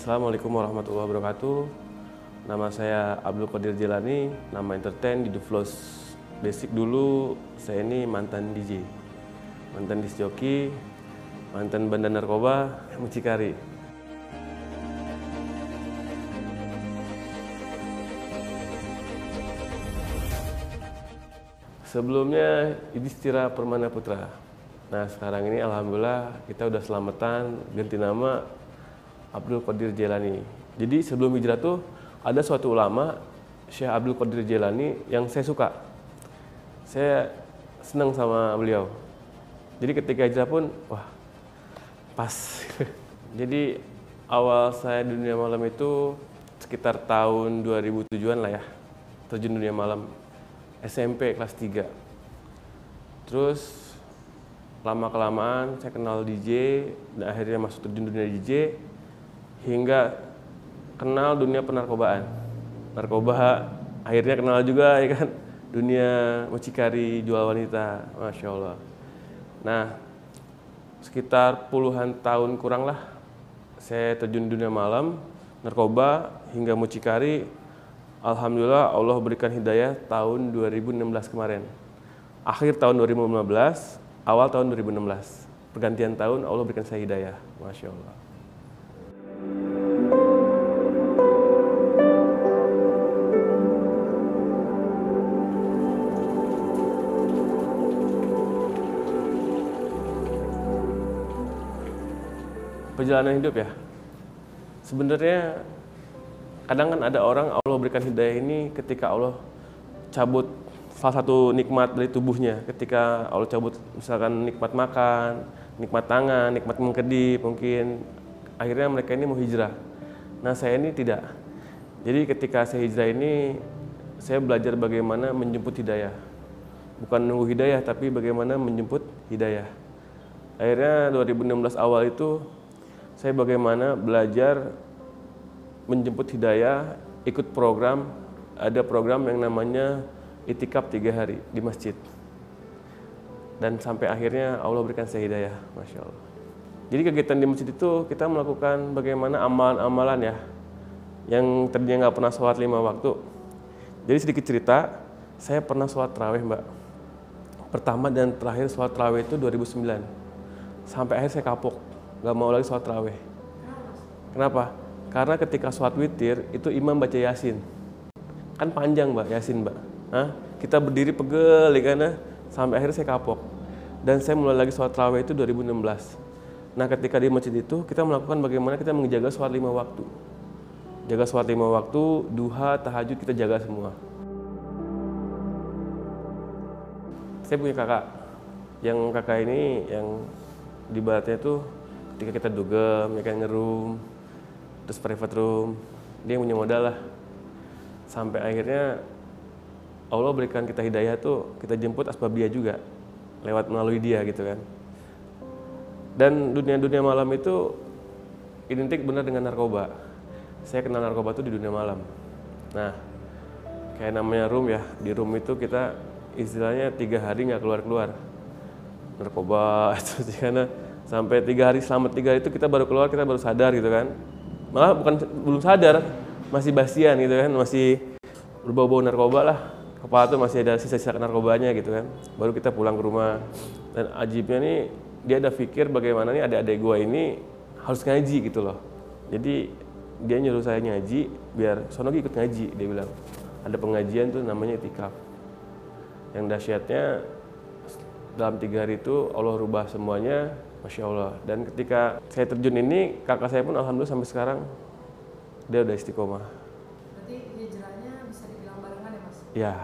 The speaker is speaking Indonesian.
Assalamualaikum warahmatullahi wabarakatuh. Nama saya Abdul Qadir Jelani, nama entertain di The Flows. Basic dulu, saya ini mantan DJ, mantan disc jockey, mantan bandar narkoba, mucikari. Sebelumnya Yudhistira Permana Putra. Nah sekarang ini alhamdulillah kita udah selamatan ganti nama Abdul Qadir Jelani. Jadi sebelum hijrah tuh ada suatu ulama Syekh Abdul Qadir Jelani yang saya suka. Saya senang sama beliau. Jadi ketika hijrah pun wah pas. Jadi awal saya di dunia malam itu sekitar tahun 2007-an lah ya. Terjun dunia malam. SMP kelas 3. Terus lama-kelamaan saya kenal DJ dan akhirnya masuk terjun dunia DJ hingga kenal dunia penarkobaan. Narkoba akhirnya kenal juga ya kan dunia mucikari, jual wanita, Masya Allah. Nah sekitar puluhan tahun kurang lah saya terjun dunia malam, narkoba hingga mucikari. Alhamdulillah Allah berikan hidayah tahun 2016 kemarin. Akhir tahun 2015, awal tahun 2016. Pergantian tahun Allah berikan saya hidayah. Masya Allah. Perjalanan hidup ya. Sebenarnya kadang kan ada orang Allah berikan hidayah ini ketika Allah cabut salah satu nikmat dari tubuhnya. Ketika Allah cabut misalkan nikmat makan, nikmat tangan, nikmat mengkedip, mungkin akhirnya mereka ini mau hijrah. Nah saya ini tidak. Jadi ketika saya hijrah ini saya belajar bagaimana menjemput hidayah. Bukan nunggu hidayah tapi bagaimana menjemput hidayah. Akhirnya 2016 awal itu saya bagaimana belajar menjemput hidayah, ikut program, ada program yang namanya Itikaf 3 hari di masjid. Dan sampai akhirnya Allah berikan saya hidayah, Masya Allah. Jadi kegiatan di masjid itu kita melakukan bagaimana amalan-amalan ya, yang tadinya nggak pernah sholat 5 waktu. Jadi sedikit cerita, saya pernah sholat tarawih Mbak. Pertama dan terakhir sholat tarawih itu 2009. Sampai akhir saya kapok, nggak mau lagi sholat tarawih. Kenapa? Karena ketika sholat witir, itu imam baca Yasin. Kan panjang Mbak, Yasin Mbak. Hah? Kita berdiri pegel, ya kan? Sampai akhirnya saya kapok. Dan saya mulai lagi sholat tarawih itu 2016. Nah ketika di masjid itu, kita melakukan bagaimana kita menjaga sholat 5 waktu. Jaga sholat 5 waktu, duha, tahajud, kita jaga semua. Saya punya kakak. Yang kakak ini, yang di baratnya itu, ketika kita dugem, ya kan ngerum, terus private room, dia yang punya modal lah. Sampai akhirnya Allah berikan kita hidayah tuh, kita jemput asbabiyah juga, lewat melalui dia gitu kan. Dan dunia-dunia malam itu identik benar dengan narkoba. Saya kenal narkoba tuh di dunia malam. Nah, kayak namanya room ya, di room itu kita istilahnya 3 hari nggak keluar-keluar. Narkoba itu karena sampai 3 hari, selama 3 hari itu kita baru keluar, kita baru sadar gitu kan. Malah belum sadar, masih basian gitu kan, masih berbau-bau narkoba lah. Kepala tuh masih ada sisa-sisa narkobanya gitu kan. Baru kita pulang ke rumah. Dan ajibnya nih, dia ada pikir bagaimana nih adik-adik gua ini harus ngaji gitu loh. Jadi dia nyuruh saya ngaji, biar sono ikut ngaji, dia bilang. Ada pengajian tuh namanya itikaf. Yang dahsyatnya dalam 3 hari itu Allah rubah semuanya. Masya Allah. Dan ketika saya terjun ini, kakak saya pun alhamdulillah sampai sekarang dia udah istiqomah. Berarti hijrahnya bisa dibilang barengan ya Mas? Ya.